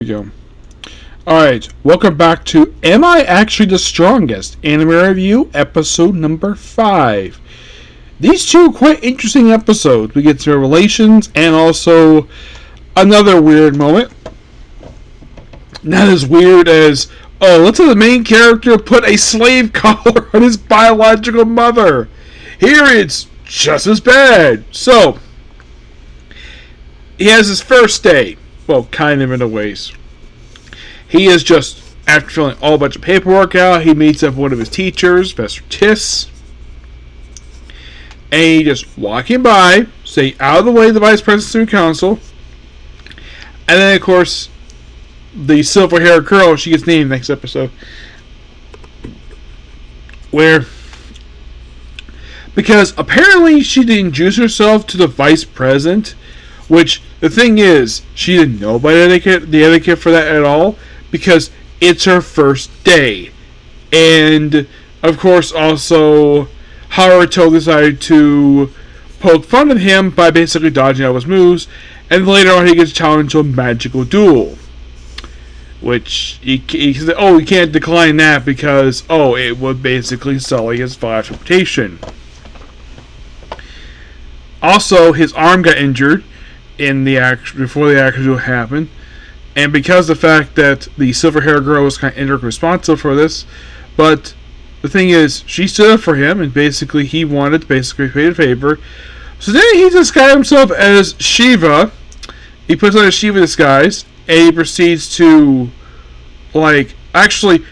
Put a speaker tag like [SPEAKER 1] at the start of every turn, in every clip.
[SPEAKER 1] We go. Alright, welcome back to Am I Actually the Strongest? Anime Review, episode number 5. These two are quite interesting episodes. We get to relations and also another weird moment. Not as weird as, let's have the main character put a slave collar on his biological mother. Here it's just as bad. So, he has his first day. Well, kind of in a ways. He is just, after filling all a bunch of paperwork out, he meets up with one of his teachers, Professor Tiss. And he just walking by, say out of the way of the Vice President of the Council. And then, of course, the silver-haired girl, she gets named next episode. Because apparently she didn't introduce herself to the Vice President. Which, the thing is, she didn't know about the etiquette for that at all. Because it's her first day. And, of course, also, Haruto decided to poke fun at him by basically dodging out his moves. And later on, he gets challenged to a magical duel. Which, he said, you can't decline that because, it would basically sully his father's reputation. Also, his arm got injured before the actual happened. And because of the fact that the silver-haired girl was kind of indirectly responsible for this, but the thing is, she stood up for him, and basically he wanted to pay a favor. So then he disguised himself as Shiva. He puts on a Shiva disguise, and he proceeds to,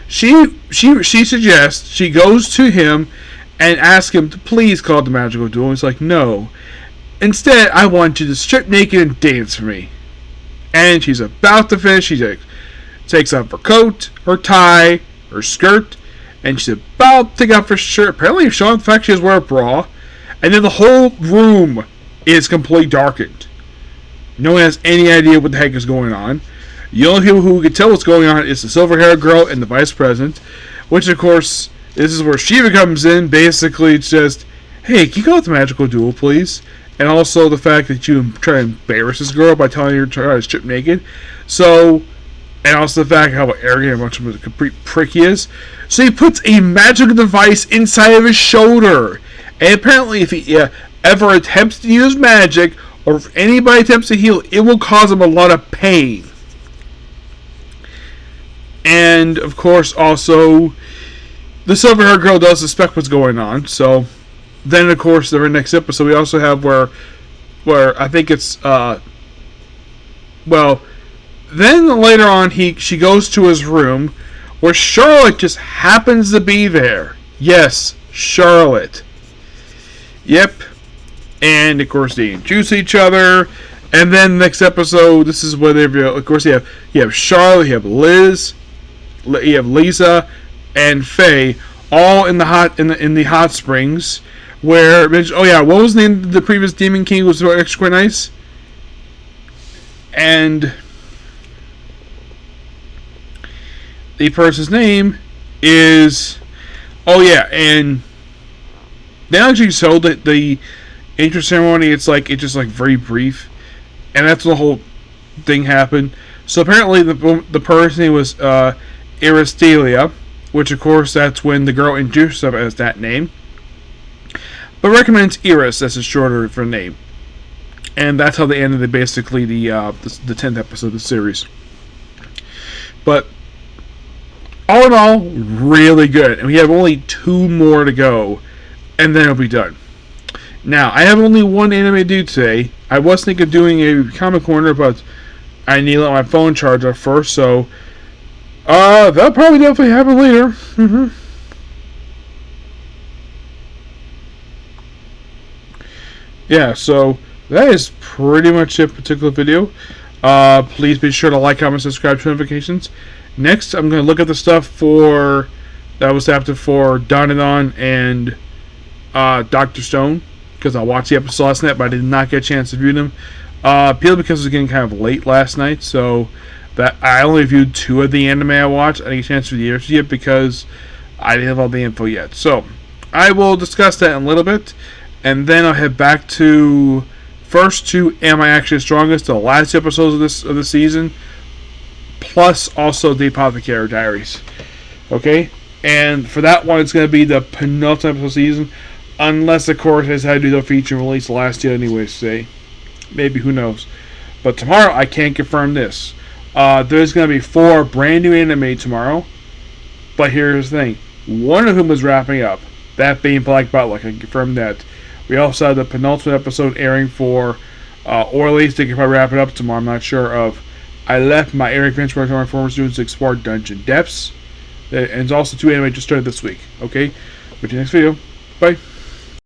[SPEAKER 1] she suggests she goes to him and asks him to please call it the magical duel. He's like, no. Instead, I want you to strip naked and dance for me. And she's about to finish. She takes off her coat, her tie, her skirt, and she's about to take off her shirt. Apparently, showing the fact she has wear a bra. And then the whole room is completely darkened. No one has any idea what the heck is going on. The only people who can tell what's going on is the silver-haired girl and the vice president. Which, of course, this is where Shiva comes in. Basically, it's just, hey, can you go with the magical duel, please? And also the fact that you try to embarrass this girl by telling her to try to strip naked. So, and also the fact how arrogant and much of a complete prick he is. So he puts a magical device inside of his shoulder. And apparently if he ever attempts to use magic, or if anybody attempts to heal, it will cause him a lot of pain. And, of course, also, the silver-haired girl does suspect what's going on, so... Then, of course, the very next episode, we also have where I think it's, then later on, she goes to his room, where Charlotte just happens to be there. Yes, Charlotte. Yep. And, of course, they introduce each other, and then next episode, this is where of course, you have Charlotte, you have Liz, you have Lisa, and Faye, all in the hot springs. Where, what was the name of the previous Demon King who was actually quite nice? And the person's name is, and they actually showed that the intro ceremony, it's just very brief, and that's the whole thing happened. So apparently the person's name was Aristelia, which of course that's when the girl introduced herself as that name. But recommends Iris as a shorter for name. And that's how they ended basically the 10th episode of the series. But all in all, really good. And we have only 2 more to go. And then it'll be done. Now, I have only one anime to do today. I was thinking of doing a comic corner, but I need to let my phone charge up first. So, that'll probably definitely happen later. Yeah, so that is pretty much it, particular video. Please be sure to like, comment, subscribe to notifications. Next, I'm going to look at the stuff that was after for Dandadan and Dr. Stone, because I watched the episode last night, but I did not get a chance to view them. Purely because it was getting kind of late last night, so that I only viewed 2 of the anime I watched. I didn't get a chance to view the others yet because I didn't have all the info yet. So, I will discuss that in a little bit. And then I'll head back to first to Am I Actually the Strongest, the last episodes of this season. plus also the Apothecary Diaries. Okay? And for that one, it's going to be the penultimate episode of the season. Unless, of course, they decide to do the feature release the last year anyways today. Maybe, who knows. But tomorrow, I can't confirm this. There's going to be 4 brand new anime tomorrow. But here's the thing. One of whom is wrapping up. That being Black Butler. I can confirm that. We also have the penultimate episode airing for, or at least they can probably wrap it up tomorrow. I'm not sure of. I left my airing fence for my former students to explore Dungeon Depths. And there's also 2 anime just started this week. Okay? But the next video. Bye.